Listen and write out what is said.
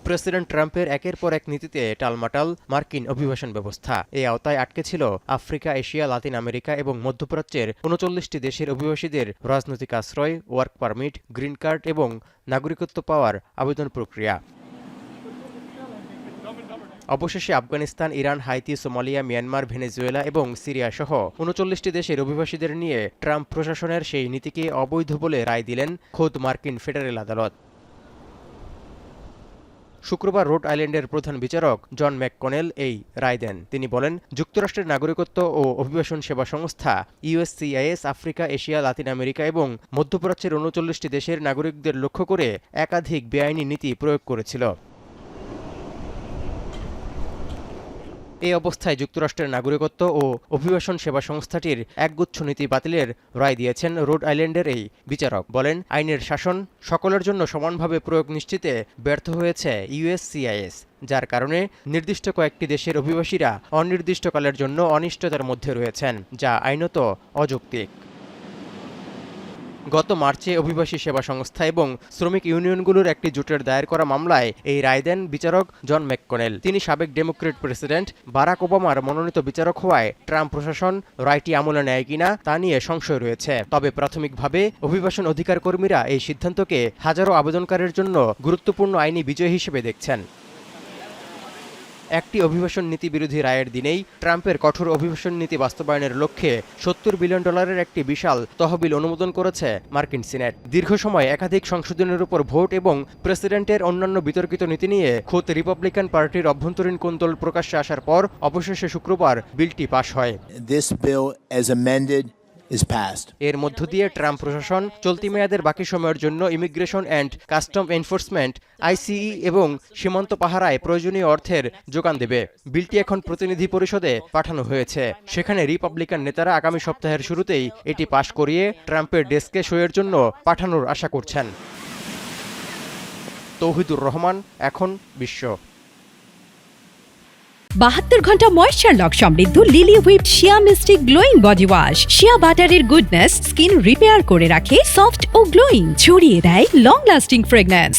President ট্রাম্পের একের পর এক নীতিতে টালমাটাল মার্কিন অভিবাসন ব্যবস্থা। এই আওতায় আটকে ছিল আফ্রিকা, এশিয়া, লাতিন আমেরিকা এবং মধ্যপ্রাচ্যের ৩৯টি দেশের অভিবাসীদের রাজনৈতিক আশ্রয়, ওয়ার্ক পারমিট, গ্রিন কার্ড এবং নাগরিকত্ব পাওয়ার আবেদন প্রক্রিয়া। অবশেষে Afghanistan, Iran, Haiti, Somalia, Myanmar, Venezuela এবং সিরিয়া সহ ৩৯টি দেশের অভিবাসীদের নিয়ে ট্রাম্প প্রশাসনের সেই নীতিকে অবৈধ বলে রায় দিলেন খোদ মার্কিন ফেডারেল আদালত। শুক্রবার রোড আইল্যান্ডের প্রধান বিচারক জন ম্যাককনেল এই রায় দেন। তিনি বলেন, যুক্তরাষ্ট্রের নাগরিকত্ব ও অভিবাসন সেবা সংস্থা USCIS Africa, Asia, Latin America এবং মধ্যপ্রাচ্যের ৩৯টি দেশের নাগরিকদের লক্ষ্য করে একাধিক বেআইনি নীতি প্রয়োগ করেছিল। এই অবস্থায় যুক্তরাষ্ট্রের নাগরিকত্ব ও অভিবাসন সেবা সংস্থাটির একগুচ্ছ নীতি বাতিলের রায় দিয়েছেন রোড আইল্যান্ডের এই বিচারক। বলেন, আইনের শাসন সকলের জন্য সমানভাবে প্রয়োগ নিশ্চিতে ব্যর্থ হয়েছে ইউএসসিআইএস, যার কারণে নির্দিষ্ট কয়েকটি দেশের অভিবাসীরা অনির্দিষ্টকালের জন্য অনিশ্চয়তার মধ্যে রয়েছেন, যা আইনত অযৌক্তিক। গত মার্চে অভিবাসী সেবা সংস্থা এবং শ্রমিক ইউনিয়নগুলোর একটি জোটের দায়ের করা মামলায় এই রায় দেন বিচারক জন ম্যাককনেল। তিনি সাবেক ডেমোক্রেট প্রেসিডেন্ট বারাক ওবামার মনোনীত বিচারক হওয়ায় ট্রাম্প প্রশাসন রায়টি আমলে নেয় কিনা তা নিয়ে সংশয় রয়েছে। তবে প্রাথমিকভাবে অভিবাসন অধিকার কর্মীরা এই সিদ্ধান্তকে হাজারো আবেদনকারীর জন্য গুরুত্বপূর্ণ আইনি বিজয় হিসেবে দেখছেন। একটি অভিবাসন নীতি বিরোধী রায়ের দিনেই ট্রাম্পের কঠোর অভিবাসন নীতি বাস্তবায়নের লক্ষ্যে $70 বিলিয়ন একটি বিশাল তহবিল অনুমোদন করেছে মার্কিন সিনেট। দীর্ঘ সময় একাধিক সংশোধনের উপর ভোট এবং প্রেসিডেন্টের অন্যান্য বিতর্কিত নীতি নিয়ে খোদ রিপাবলিকান পার্টির অভ্যন্তরীণ কোন্দল প্রকাশ্যে আসার পর অবশেষে শুক্রবার বিলটি পাশ হয়। এর মধ্য দিয়ে ট্রাম্প প্রশাসন চলতি মেয়াদের বাকি সময়ের জন্য ইমিগ্রেশন অ্যান্ড কাস্টম এনফোর্সমেন্ট আইসিই এবং সীমান্ত পাহারায় প্রয়োজনীয় অর্থের যোগান দেবে। বিলটি এখন প্রতিনিধি পরিষদে পাঠানো হয়েছে। সেখানে রিপাবলিকান নেতারা আগামী সপ্তাহের শুরুতেই এটি পাশ করিয়ে ট্রাম্পের ডেস্কে সইয়ের জন্য পাঠানোর আশা করছেন। তৌহিদুর রহমান, এখন বিশ্ব। ৭২ ঘন্টা ময়েশ্চার লক সমৃদ্ধ লিলি হুইপড শিয়া মিস্টিক গ্লোয়িং বডি ওয়াশ। শিয়া বাটারের গুডনেস স্কিন রিপেয়ার করে রাখে সফট ও গ্লোয়িং, ছড়িয়ে দেয় লং লাস্টিং ফ্রেগন্যান্স।